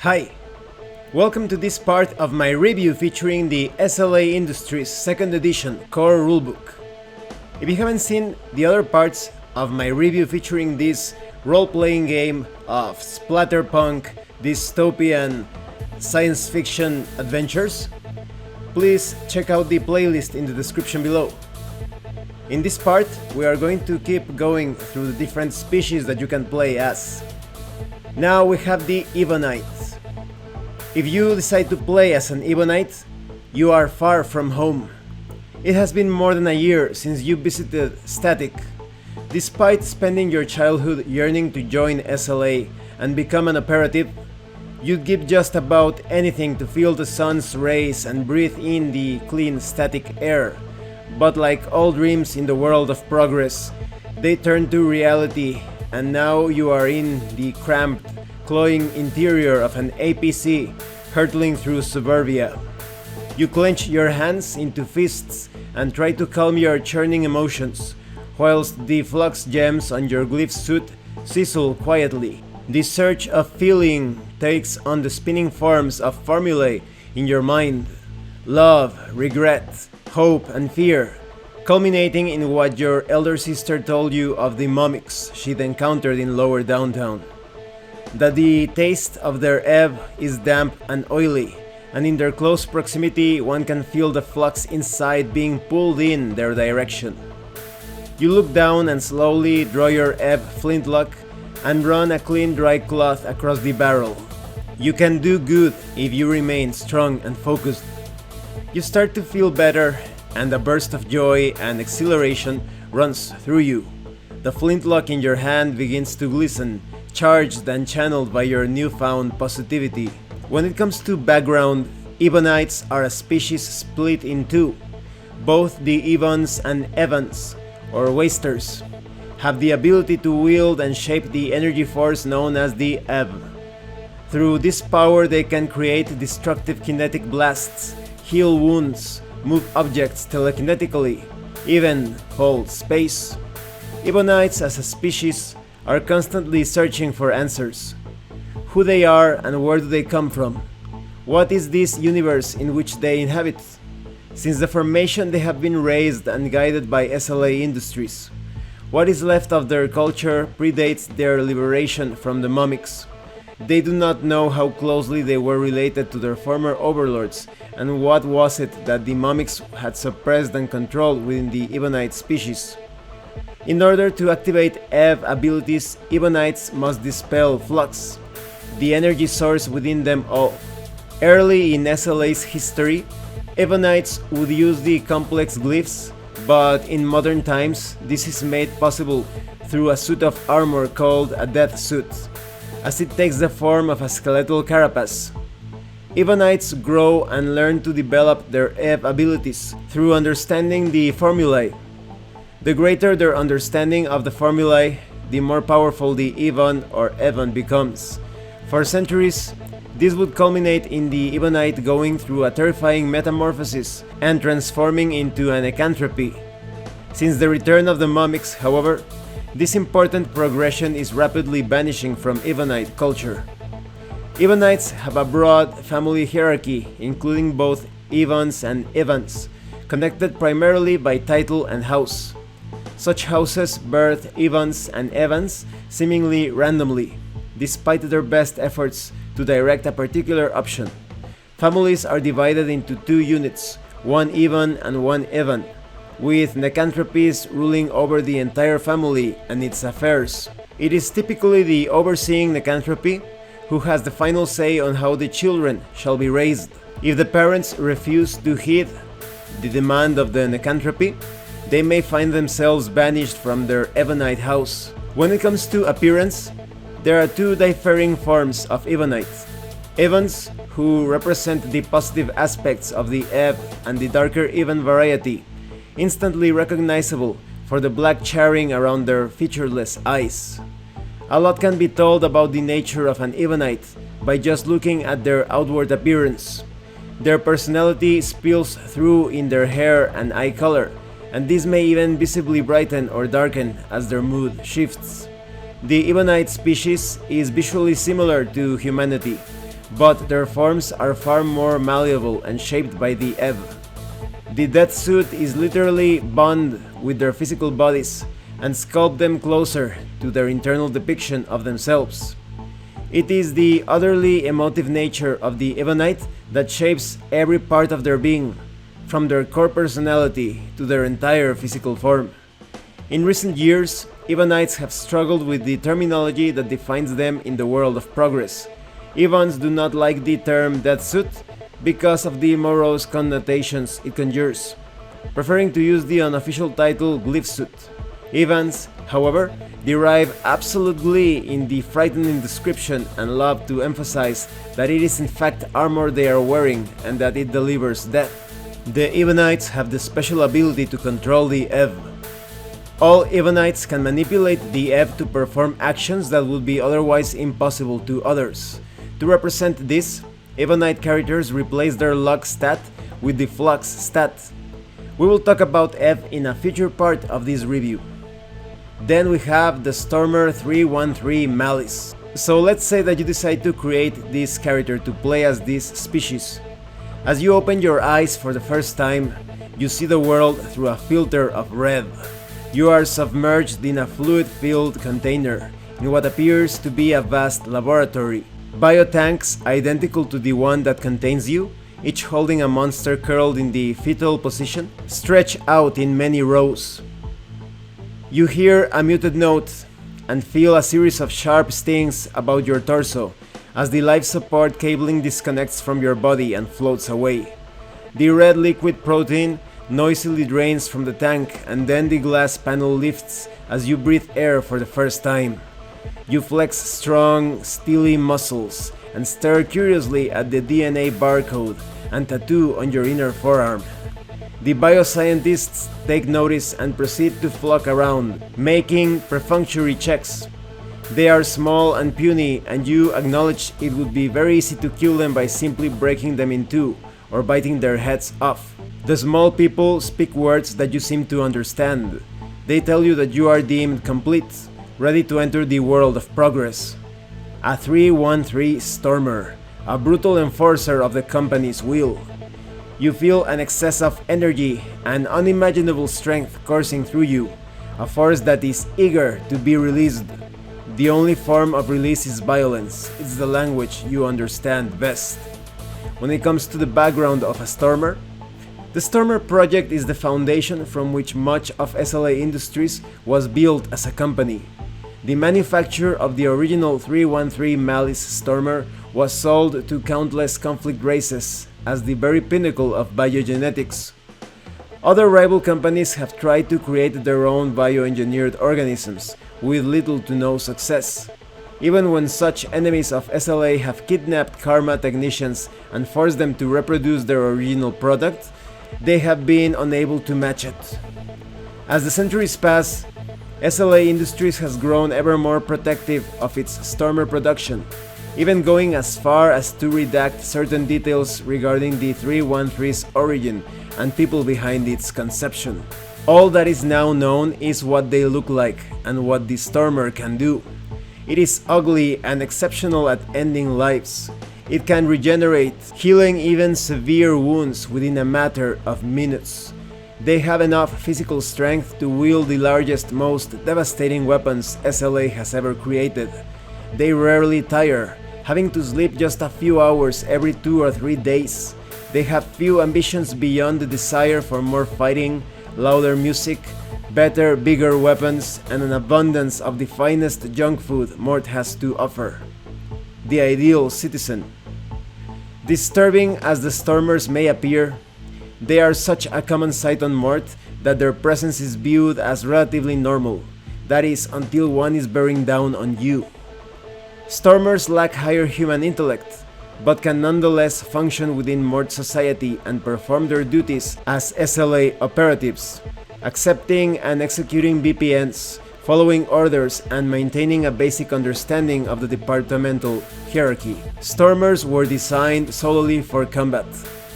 Hi! Welcome to this part of my review featuring the SLA Industries 2nd edition core rulebook. If you haven't seen the other parts of my review featuring this role-playing game of splatterpunk, dystopian, science fiction adventures, please check out the playlist in the description below. In this part, we are going to keep going through the different species that you can play as. Now we have the Ebonite. If you decide to play as an Ebonite, you are far from home. It has been more than a year since you visited Static. Despite spending your childhood yearning to join SLA and become an operative, you'd give just about anything to feel the sun's rays and breathe in the clean static air. But like all dreams in the world of progress, they turn to reality, and now you are in the cramped, cloying interior of an APC hurtling through suburbia. You clench your hands into fists and try to calm your churning emotions, whilst the flux gems on your glyph suit sizzle quietly. The surge of feeling takes on the spinning forms of formulae in your mind: love, regret, hope, and fear, culminating in what your elder sister told you of the mummies she'd encountered in lower downtown. That the taste of their ebb is damp and oily, and in their close proximity one can feel the flux inside being pulled in their direction. You look down and slowly draw your ebb flintlock and run a clean dry cloth across the barrel. You can do good if you remain strong and focused. You start to feel better, and a burst of joy and exhilaration runs through you. The flintlock in your hand begins to glisten, charged and channeled by your newfound positivity. When it comes to background, Ebonites are a species split in two. Both the Ebons and Evans, or Wasters, have the ability to wield and shape the energy force known as the ebb. Through this power they can create destructive kinetic blasts, heal wounds, move objects telekinetically, even hold space. Ebonites as a species are constantly searching for answers. Who they are and where do they come from? What is this universe in which they inhabit? Since the formation they have been raised and guided by SLA Industries. What is left of their culture predates their liberation from the mummies. They do not know how closely they were related to their former overlords, and what was it that the mummies had suppressed and controlled within the Ebonite species. In order to activate EV abilities, Ebonites must dispel flux, the energy source within them all. Early in SLA's history, Ebonites would use the complex glyphs, but in modern times this is made possible through a suit of armor called a death suit, as it takes the form of a skeletal carapace. Ebonites grow and learn to develop their EV abilities through understanding the formulae. The greater their understanding of the formulae, the more powerful the Ebon or Evan becomes. For centuries, this would culminate in the Ebonite going through a terrifying metamorphosis and transforming into an ecantropy. Since the return of the mummies, however, this important progression is rapidly vanishing from Ebonite culture. Ebonites have a broad family hierarchy, including both Ebons and Evans, connected primarily by title and house. Such houses birth Ebons and Evans seemingly randomly, despite their best efforts to direct a particular option. Families are divided into two units, one Ebon and one Evan, with necantropes ruling over the entire family and its affairs. It is typically the overseeing necantropy who has the final say on how the children shall be raised. If the parents refuse to heed the demand of the necantropy, they may find themselves banished from their Ebonite house. When it comes to appearance, there are two differing forms of Ebonites. Evans, who represent the positive aspects of the Ebb and the darker Evan variety, instantly recognizable for the black charring around their featureless eyes. A lot can be told about the nature of an Ebonite by just looking at their outward appearance. Their personality spills through in their hair and eye color, and this may even visibly brighten or darken as their mood shifts. The Ebonite species is visually similar to humanity, but their forms are far more malleable and shaped by the Ebb. The death suit is literally bond with their physical bodies and sculpt them closer to their internal depiction of themselves. It is the utterly emotive nature of the Ebonite that shapes every part of their being, from their core personality to their entire physical form. In recent years, Ebonites have struggled with the terminology that defines them in the world of progress. Ebons do not like the term death suit because of the morose connotations it conjures, preferring to use the unofficial title glyph suit. Evans, however, derive absolute glee in the frightening description and love to emphasize that it is in fact armor they are wearing and that it delivers death. The Ebonites have the special ability to control the Ebb. All Ebonites can manipulate the Ebb to perform actions that would be otherwise impossible to others. To represent this, Ebonite characters replace their luck stat with the flux stat. We will talk about Ebb in a future part of this review. Then we have the Stomer 313 Malice. So let's say that you decide to create this character to play as this species. As you open your eyes for the first time, you see the world through a filter of red. You are submerged in a fluid-filled container, in what appears to be a vast laboratory. Biotanks identical to the one that contains you, each holding a monster curled in the fetal position, stretch out in many rows. You hear a muted note and feel a series of sharp stings about your torso as the life support cabling disconnects from your body and floats away. The red liquid protein noisily drains from the tank and then the glass panel lifts as you breathe air for the first time. You flex strong, steely muscles and stare curiously at the DNA barcode and tattoo on your inner forearm. The bioscientists take notice and proceed to flock around, making perfunctory checks. They are small and puny, and you acknowledge it would be very easy to kill them by simply breaking them in two or biting their heads off. The small people speak words that you seem to understand. They tell you that you are deemed complete, ready to enter the world of progress. A 313 Stormer, a brutal enforcer of the company's will. You feel an excess of energy and unimaginable strength coursing through you, a force that is eager to be released. The only form of release is violence. It's the language you understand best. When it comes to the background of a Stormer, the Stomer project is the foundation from which much of SLA Industries was built as a company. The manufacture of the original 313 Malice Stormer was sold to countless conflict races as the very pinnacle of biogenetics. Other rival companies have tried to create their own bioengineered organisms, with little to no success. Even when such enemies of SLA have kidnapped Karma technicians and forced them to reproduce their original product, they have been unable to match it. As the centuries pass, SLA Industries has grown ever more protective of its Stormer production, even going as far as to redact certain details regarding the 313's origin and people behind its conception. All that is now known is what they look like and what the Stormer can do. It is ugly and exceptional at ending lives. It can regenerate, healing even severe wounds within a matter of minutes. They have enough physical strength to wield the largest, most devastating weapons SLA has ever created. They rarely tire, having to sleep just a few hours every 2 or 3 days. They have few ambitions beyond the desire for more fighting, louder music, better, bigger weapons, and an abundance of the finest junk food Mort has to offer. The ideal citizen. Disturbing as the Stormers may appear, they are such a common sight on Mort that their presence is viewed as relatively normal, that is, until one is bearing down on you. Stormers lack higher human intellect, but can nonetheless function within Mort society and perform their duties as SLA operatives, accepting and executing BPNs, following orders, and maintaining a basic understanding of the departmental hierarchy. Stormers were designed solely for combat.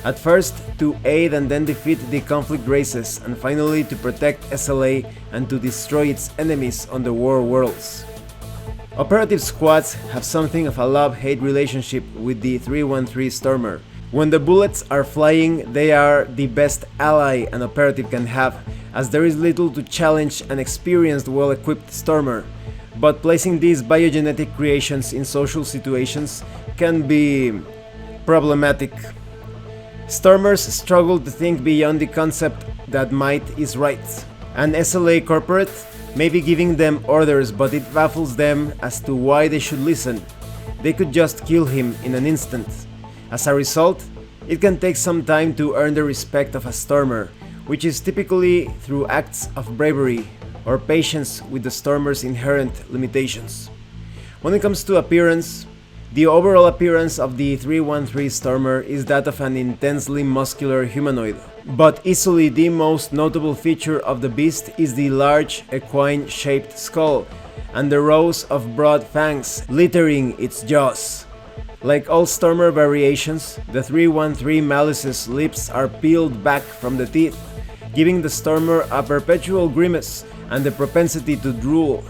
At first, to aid and then defeat the conflict races, and finally to protect SLA and to destroy its enemies on the war worlds. Operative squads have something of a love-hate relationship with the 313 Stormer. When the bullets are flying, they are the best ally an operative can have, as there is little to challenge an experienced, well-equipped Stormer. But placing these biogenetic creations in social situations can be problematic. Stormers struggle to think beyond the concept that might is right. An SLA corporate may be giving them orders, but it baffles them as to why they should listen. They could just kill him in an instant. As a result, it can take some time to earn the respect of a Stormer, which is typically through acts of bravery or patience with the Stormer's inherent limitations. When it comes to appearance, the overall appearance of the 313 Stormer is that of an intensely muscular humanoid, but easily the most notable feature of the beast is the large equine-shaped skull and the rows of broad fangs littering its jaws. Like all Stormer variations, the 313 Malice's lips are peeled back from the teeth, giving the Stormer a perpetual grimace and the propensity to drool.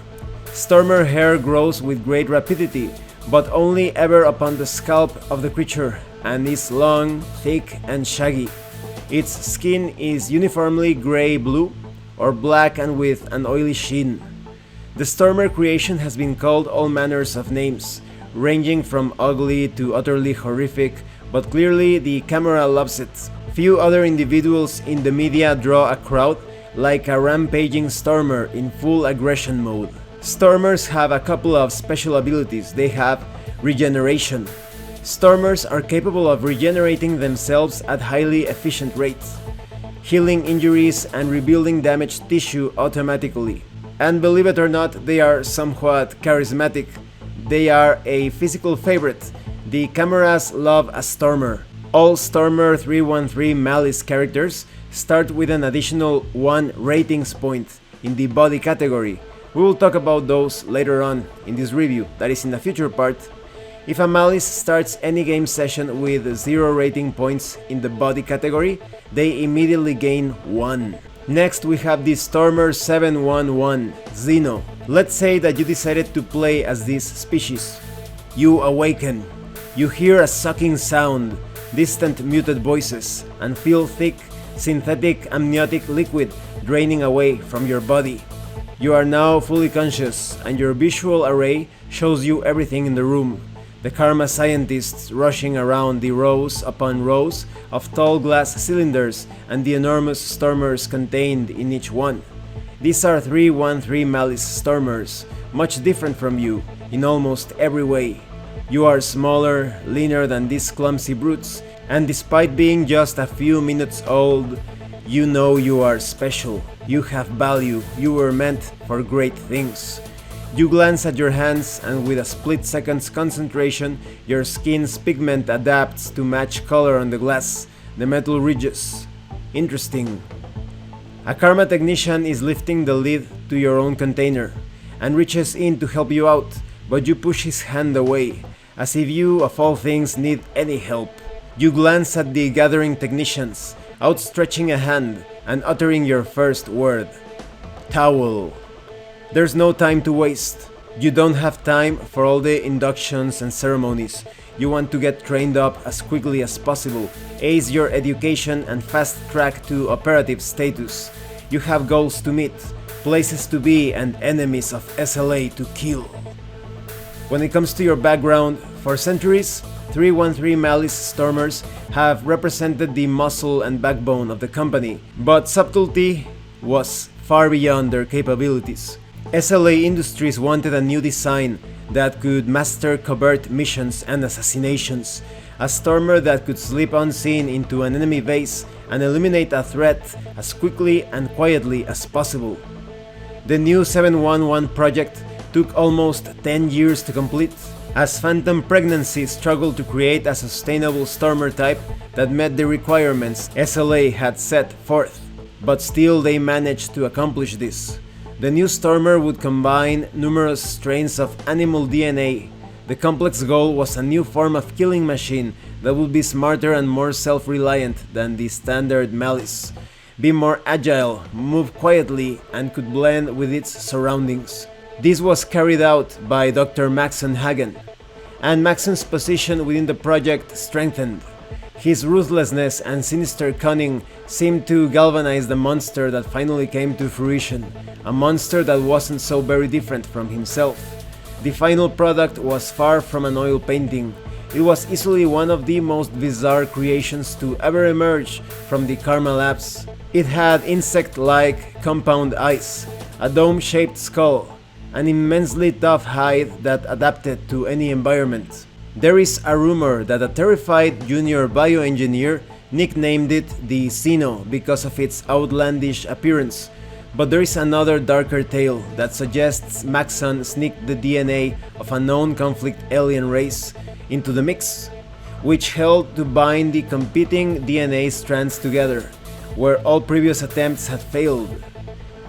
Stormer hair grows with great rapidity, but only ever upon the scalp of the creature, and is long, thick, and shaggy. Its skin is uniformly gray-blue or black and with an oily sheen. The Stormer creation has been called all manners of names, ranging from ugly to utterly horrific, but clearly the camera loves it. Few other individuals in the media draw a crowd like a rampaging Stormer in full aggression mode. Stormers have a couple of special abilities. They have regeneration. Stormers are capable of regenerating themselves at highly efficient rates, healing injuries and rebuilding damaged tissue automatically. And believe it or not, they are somewhat charismatic. They are a physical favorite. The cameras love a Stormer. All Stormer 313 Malice characters start with an additional 1 ratings point in the body category. We will talk about those later on in this review, that is in a future part. If a Malice starts any game session with 0 rating points in the body category, they immediately gain 1. Next we have the Stormer 711 Xeno. Let's say that you decided to play as this species. You awaken. You hear a sucking sound, distant muted voices, and feel thick, synthetic amniotic liquid draining away from your body. You are now fully conscious, and your visual array shows you everything in the room. The Karma scientists rushing around the rows upon rows of tall glass cylinders and the enormous Stormers contained in each one. These are 313 Malice Stormers, much different from you in almost every way. You are smaller, leaner than these clumsy brutes, and despite being just a few minutes old, you know you are special. You have value. You were meant for great things. You glance at your hands, and with a split second's concentration, your skin's pigment adapts to match color on the glass, the metal ridges. Interesting. A Karma technician is lifting the lid to your own container and reaches in to help you out, but you push his hand away, as if you, of all things, need any help. You glance at the gathering technicians, outstretching a hand and uttering your first word. Towel. There's no time to waste. You don't have time for all the inductions and ceremonies. You want to get trained up as quickly as possible, ace your education and fast track to operative status. You have goals to meet, places to be, and enemies of SLA to kill. When it comes to your background, for centuries, 313 Malice Stormers have represented the muscle and backbone of the company, but subtlety was far beyond their capabilities. SLA Industries wanted a new design that could master covert missions and assassinations, a Stormer that could slip unseen into an enemy base and eliminate a threat as quickly and quietly as possible. The new 711 project took almost 10 years to complete, as Phantom Pregnancy struggled to create a sustainable Stormer type that met the requirements SLA had set forth, but still they managed to accomplish this. The new Stormer would combine numerous strains of animal DNA. The complex goal was a new form of killing machine that would be smarter and more self-reliant than the standard Malice, be more agile, move quietly, and could blend with its surroundings. This was carried out by Dr. Maxon Hagen, and Maxon's position within the project strengthened. His ruthlessness and sinister cunning seemed to galvanize the monster that finally came to fruition, a monster that wasn't so very different from himself. The final product was far from an oil painting. It was easily one of the most bizarre creations to ever emerge from the Karma Labs. It had insect-like compound eyes, a dome-shaped skull, an immensely tough hide that adapted to any environment. There is a rumor that a terrified junior bioengineer nicknamed it the Xeno because of its outlandish appearance, but there is another darker tale that suggests Maxon sneaked the DNA of a known conflict alien race into the mix, which helped to bind the competing DNA strands together, where all previous attempts had failed.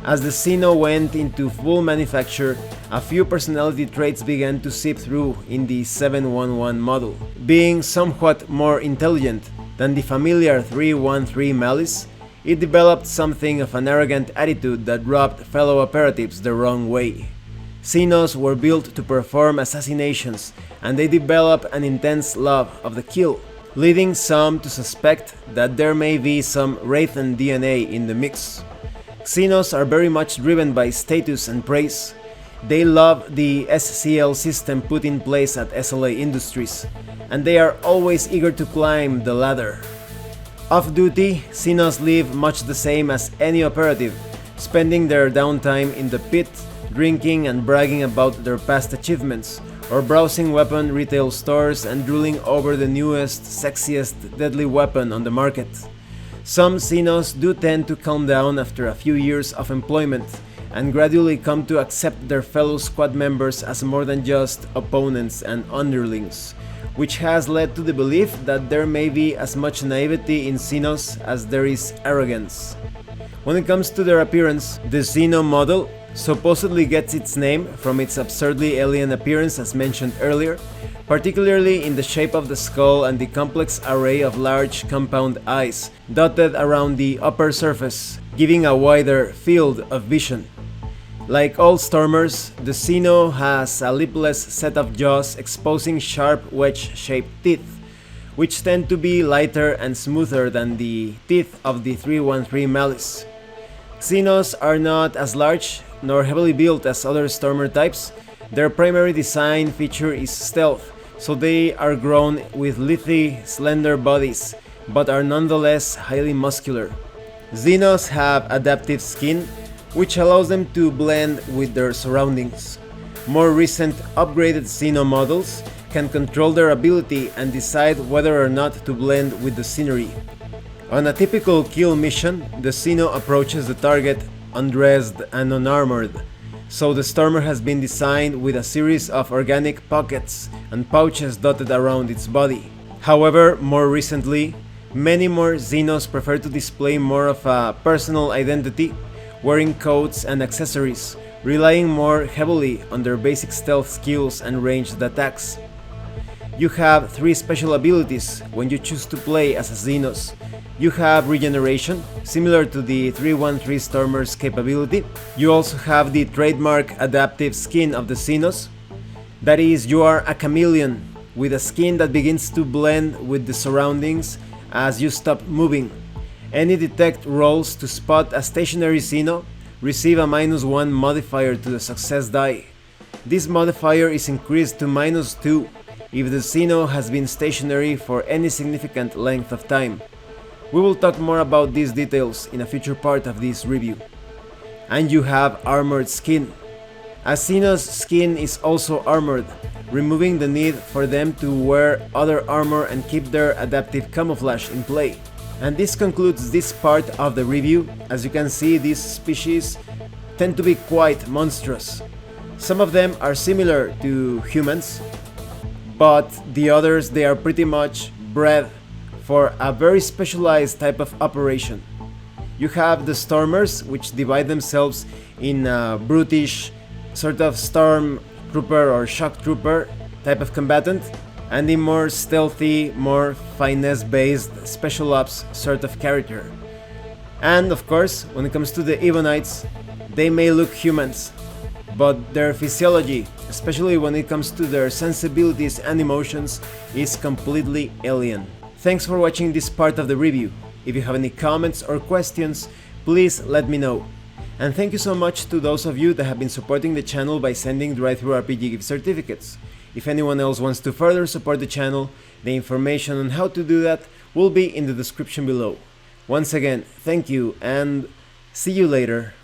As the Xeno went into full manufacture, a few personality traits began to seep through in the 711 model. Being somewhat more intelligent than the familiar 313 Malice, it developed something of an arrogant attitude that rubbed fellow operatives the wrong way. Xenos were built to perform assassinations, and they develop an intense love of the kill, leading some to suspect that there may be some Wraithen DNA in the mix. Xenos are very much driven by status and praise. They love the SCL system put in place at SLA Industries, and they are always eager to climb the ladder. Off-duty, Xenos live much the same as any operative, spending their downtime in the pit, drinking and bragging about their past achievements, or browsing weapon retail stores and drooling over the newest, sexiest, deadly weapon on the market. Some Xenos do tend to calm down after a few years of employment, and gradually come to accept their fellow squad members as more than just opponents and underlings, which has led to the belief that there may be as much naivety in Xenos as there is arrogance. When it comes to their appearance, the Xeno model supposedly gets its name from its absurdly alien appearance as mentioned earlier, particularly in the shape of the skull and the complex array of large compound eyes dotted around the upper surface, giving a wider field of vision. Like all Stormers, the Xeno has a lipless set of jaws exposing sharp wedge-shaped teeth, which tend to be lighter and smoother than the teeth of the 313 Malice. Xenos are not as large nor heavily built as other Stormer types. Their primary design feature is stealth, so they are grown with lithy, slender bodies, but are nonetheless highly muscular. Xenos have adaptive skin, which allows them to blend with their surroundings. More recent upgraded Xeno models can control their ability and decide whether or not to blend with the scenery. On a typical kill mission, the Xeno approaches the target undressed and unarmored, so the Stormer has been designed with a series of organic pockets and pouches dotted around its body. However, more recently, many more Xenos prefer to display more of a personal identity, wearing coats and accessories, relying more heavily on their basic stealth skills and ranged attacks. You have 3 special abilities when you choose to play as a Xenos. You have regeneration, similar to the 313 Stormer's capability. You also have the trademark adaptive skin of the Xenos. That is, you are a chameleon, with a skin that begins to blend with the surroundings as you stop moving. Any detect rolls to spot a stationary Xeno receive a -1 modifier to the success die. This modifier is increased to -2 if the Xeno has been stationary for any significant length of time. We will talk more about these details in a future part of this review. And you have armored skin. A Xeno's skin is also armored, removing the need for them to wear other armor and keep their adaptive camouflage in play. And this concludes this part of the review. As you can see, these species tend to be quite monstrous. Some of them are similar to humans, but the others, they are pretty much bred for a very specialized type of operation. You have the Stormers, which divide themselves in a brutish sort of storm trooper or shock trooper type of combatant, and the more stealthy, more finesse based special ops sort of character. And of course, when it comes to the Ebonites, they may look humans, but their physiology, especially when it comes to their sensibilities and emotions, is completely alien. Thanks for watching this part of the review. If you have any comments or questions, please let me know. And thank you so much to those of you that have been supporting the channel by sending Drive-Thru-RPG gift certificates. If anyone else wants to further support the channel, the information on how to do that will be in the description below. Once again, thank you and see you later.